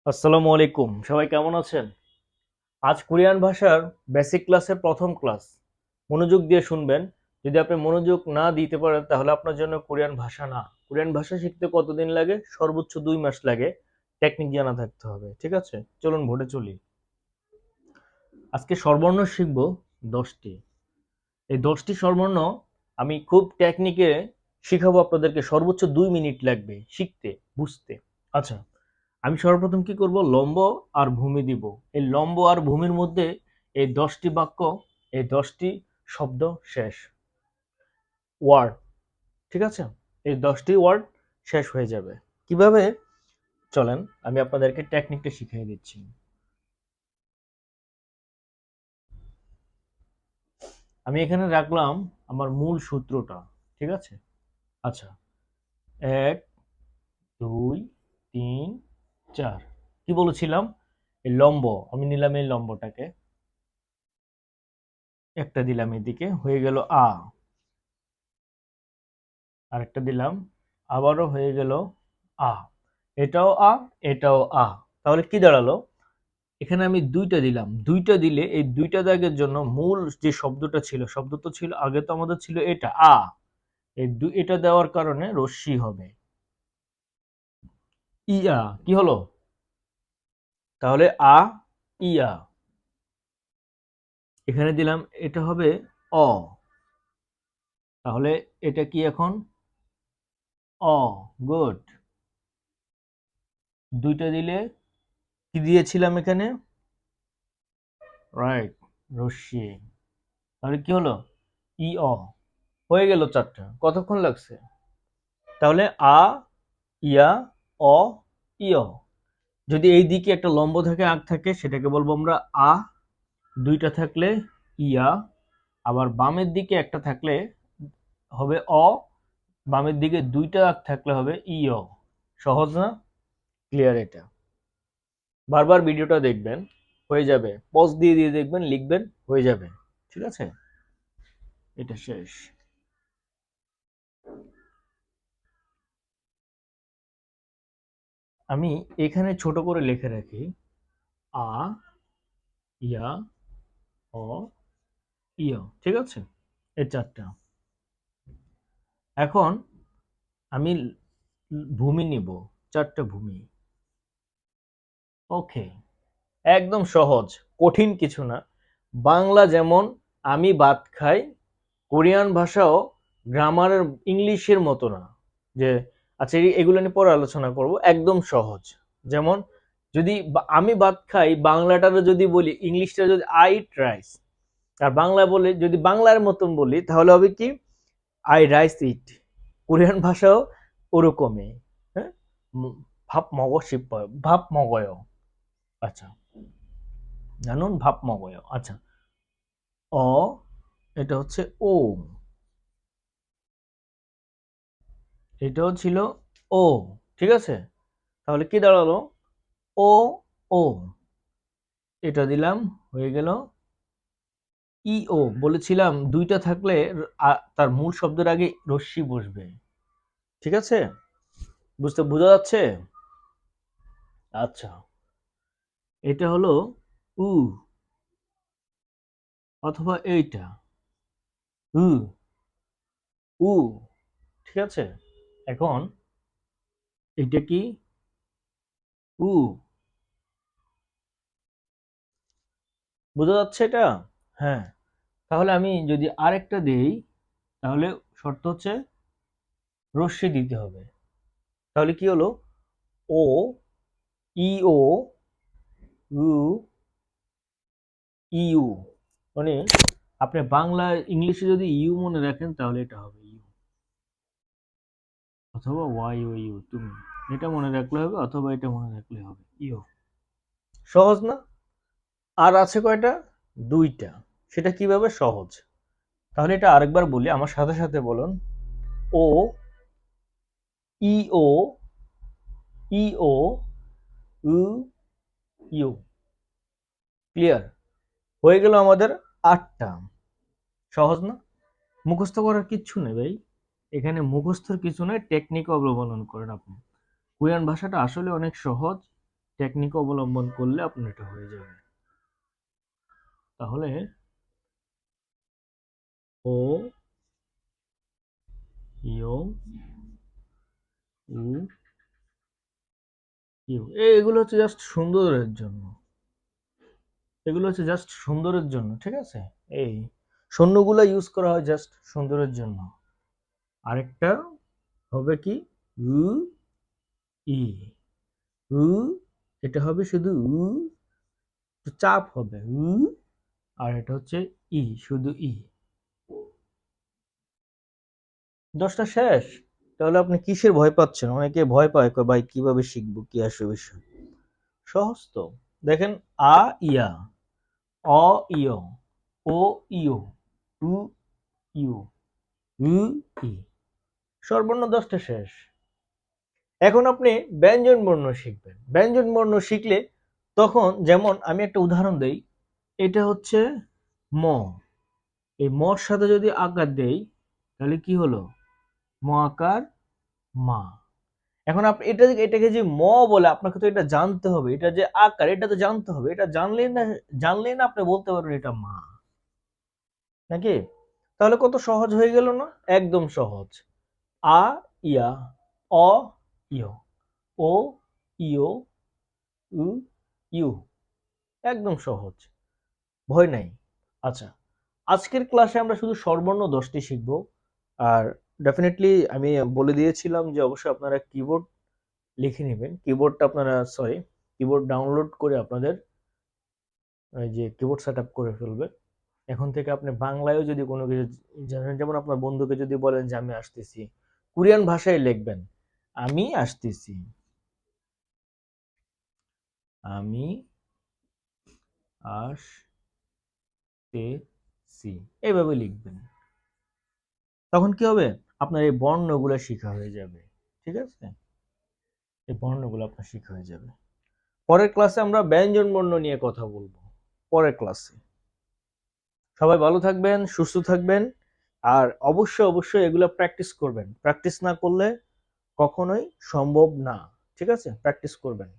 আসসালামু আলাইকুম, সবাই কেমন আছেন? আজ কোরিয়ান ভাষার বেসিক ক্লাসের প্রথম ক্লাস। মনোযোগ দিয়ে শুনবেন। যদি আপনি মনোযোগ না দিতে পারেন তাহলে আপনার জন্য কোরিয়ান ভাষা না। কোরিয়ান ভাষা শিখতে কতদিন লাগে? সর্বোচ্চ 2 মাস লাগে। টেকনিক জানা থাকতে হবে, ঠিক আছে? চলুন ভোটে চলি। আজকে স্বরবর্ণ শিখব 10টি। এই 10টি স্বরবর্ণ আমি খুব টেকনিকে শিখাবো আপনাদেরকে। সর্বোচ্চ 2 মিনিট লাগবে শিখতে, বুঝতে। আচ্ছা, আমি সর্বপ্রথম কি করব, লম্ব আর ভূমি দিব। এই লম্ব আর ভূমির মধ্যে এই 10টি বাক্য, এই 10টি শব্দ শেষ ওয়ার্ড, ঠিক আছে? এই 10টি ওয়ার্ড শেষ হয়ে যাবে। কিভাবে? চলেন আমি আপনাদেরকে টেকনিকটা শিখিয়ে দিচ্ছি। আমি এখানে রাখলাম আমার মূল সূত্রটা, ঠিক আছে? আচ্ছা, 1 2 3 4। কি বলেছিলাম? এই লম্ব, আমি নিলাম এই লম্বটাকে, একটা দিলাম এদিকে, হয়ে গেল আ। আরেকটা দিলাম, আবারও হয়ে গেল আ। এটাও আ, এটাও আ। তাহলে কি দাঁড়ালো? এখানে আমি দুইটা দিলাম, দুইটা দিলে এই দুইটা দাগের জন্য মূল যে শব্দটা ছিল, শব্দ তো ছিল আগে, তো আমাদের ছিল এটা আ। এটা দেওয়ার কারণে রশ্মি হবে ইয়া। কি হলো? তাহলে আ ইয়া। এখানে দিলাম, এটা হবে অ। তাহলে এটা কি এখন? অ। গুড। দুইটা দিলে কি দিয়েছিলাম এখানে? রাইট, রশ্মি। তাহলে কি হলো? ই অ। হয়ে গেল 4টা। কতক্ষণ লাগছে? তাহলে আ, ইয়া, অ, ইয়। যদি এই দিকে একটা লম্ব থাকে, আগ থাকে, সেটাকে বলবো আমরা আ। দুইটা থাকলে ইয়া। আবার বামের দিকে একটা থাকলে হবে অ। বামের দিকে দুইটা আগ থাকলে হবে ইয়। সহজ না? ক্লিয়ার এটা? বারবার ভিডিওটা দেখবেন, হয়ে যাবে। পজ দিয়ে দিয়ে দেখবেন, লিখবেন, হয়ে যাবে। ঠিক আছে? এটা শেষ। আমি এখানে ছোট করে লিখে রাখি আ, ইয়া, অ, ইয়। ঠিক আছে? এই 4টা। এখন আমি ভূমি নিব, 4টা ভূমি। ওকে, একদম সহজ, কঠিন কিছু না। বাংলা যেমন আমি ভাত খাই, কোরিয়ান ভাষাও গ্রামারের ইংলিশের মতো না যে, আচ্ছা এগুলো নিয়ে পরে আলোচনা করব। একদম সহজ। যেমন যদি আমি ভাত খাই, বাংলাটারে যদি বলি, ইংলিশটা যদি আই ইট রাইস, আর বাংলা বলে যদি বাংলার মতন বলি, তাহলে হবে কি? I rice eat. কোরিয়ান ভাষাও ওরকমই। হ্যাঁ, ভাব মগ শিপ্পয়, ভাব মগয়। আচ্ছা, জানুন ভাব মগয়। আচ্ছা, অ, এটা হচ্ছে ও, এটাও ছিল ও। ঠিক আছে? তাহলে কি দাঁড়ালো? ও, ও। এটা দিলাম, হয়ে গেল ই ও। বলেছিলাম দুইটা থাকলে তার মূল শব্দের আগে রশ্মি বসবে। ঠিক আছে? বোঝা যাচ্ছে? আচ্ছা, এটা হলো উ, অথবা এইটা উ, উ। ঠিক আছে? এখন এটা কি? উ। বোঝা যাচ্ছে এটা? হ্যাঁ। তাহলে আমি যদি আরেকটা দেই, তাহলে শর্ত হচ্ছে রশ্মি দিতে হবে। তাহলে কি হলো? ও, ই ও, উ, ইউ। মানে আপনি বাংলা ইংলিশে যদি ইউ মনে রাখেন, তাহলে এটা হবে ইউ, অথবা ওয়াই ও ইউ। তুমি এটা মনে রাখলে হবে, অথবা এটা মনে রাখলে হবে ইউ। সহজ না? আর আছে কয়টা? 2টা। সেটা কিভাবে? সহজ। তাহলে এটা আরেকবার বলি, আমার সাথে সাথে বলুন। ও, ই ও, ই ও, উ, ইউ। ক্লিয়ার? হয়ে গেল আমাদের 8টা। সহজ না? মুখস্থ করার কিচ্ছু নেই ভাই। এখানে মুখস্থর কিছু নয়, টেকনিক অবলম্বন করেন আপনি। কোরিয়ান ভাষাটা আসলে অনেক সহজ। টেকনিক অবলম্বন করলে আপনার এটা হয়ে যাবে। তাহলে ও ইউ উ ইউ এগুলো হচ্ছে জাস্ট সুন্দরের জন্য, এগুলো হচ্ছে জাস্ট সুন্দরের জন্য, ঠিক আছে? এই শূন্যগুলো ইউজ করা হয় জাস্ট সুন্দরের জন্য। আরেকটা হবে কি উ ই উ, এটা হবে শুধু উ, চাপ হবে উ, আর এটা হচ্ছে ই, শুধু ই। 10টা শেষ। তাহলে আপনি কিসের ভয় পাচ্ছেন? অনেকে ভয় পায়, কয় ভাই কিভাবে শিখবো, কি আসবে বিষয়। সহজ তো। দেখেন আ ইয়া, অ ইয়, ও ইউ, উ ইউ, উ ই, স্বরবর্ণ 10টা শেষ। এখন আপনি ব্যঞ্জন বর্ণ শিখবেন। ব্যঞ্জন বর্ণ শিখলে তখন যেমন আমি একটা উদাহরণ দেই, এটা হচ্ছে ম, এই মর সাথে যদি আকার দেই তাহলে কি হলো? ম আকার মা। এখন আপনি এটাকে যে ম বলে, আপনাকে তো এটা জানতে হবে, এটা যে আকার এটা তো জানতে হবে। এটা জানলেই না আপনি বলতে পারবেন এটা মা, নাকি? তাহলে কত সহজ হয়ে গেল না? একদম সহজ। আ ইয়া, অ ইয়, ও ইয়, উ ইউ, একদম সহজ, ভয় নাই। আচ্ছা, আজকের ক্লাসে আমরা শুধু স্বরবর্ণ 10টি শিখব। আর ডেফিনেটলি আমি বলে দিয়েছিলাম যে অবশ্যই আপনারা কিবোর্ড লিখে নেবেন। কিবোর্ডটা আপনারা কিবোর্ড ডাউনলোড করে আপনাদের ওই যে কিবোর্ড সেটআপ করে ফেলবেন। এখন থেকে আপনি বাংলায়ও যদি কোনো কিছু জানেন, যেমন আপনার বন্ধুকে যদি বলেন যে আমি আসতেছি, কোরিয়ান ভাষায় লিখবেন আমি আসতেছি, আমি আসতেছি, এইভাবে লিখবেন। তখন কি হবে? আপনার এই বর্ণগুলো শিখা হয়ে যাবে, ঠিক আছে? এই বর্ণগুলো আপনার শিখা হয়ে যাবে। পরের ক্লাসে আমরা ব্যঞ্জন বর্ণ নিয়ে কথা বলবো, পরের ক্লাসে। সবাই ভালো থাকবেন, সুস্থ থাকবেন, আর অবশ্যই অবশ্যই এগুলো প্র্যাকটিস করবেন। প্র্যাকটিস না করলে কখনোই সম্ভব না, ঠিক আছে? প্র্যাকটিস করবেন।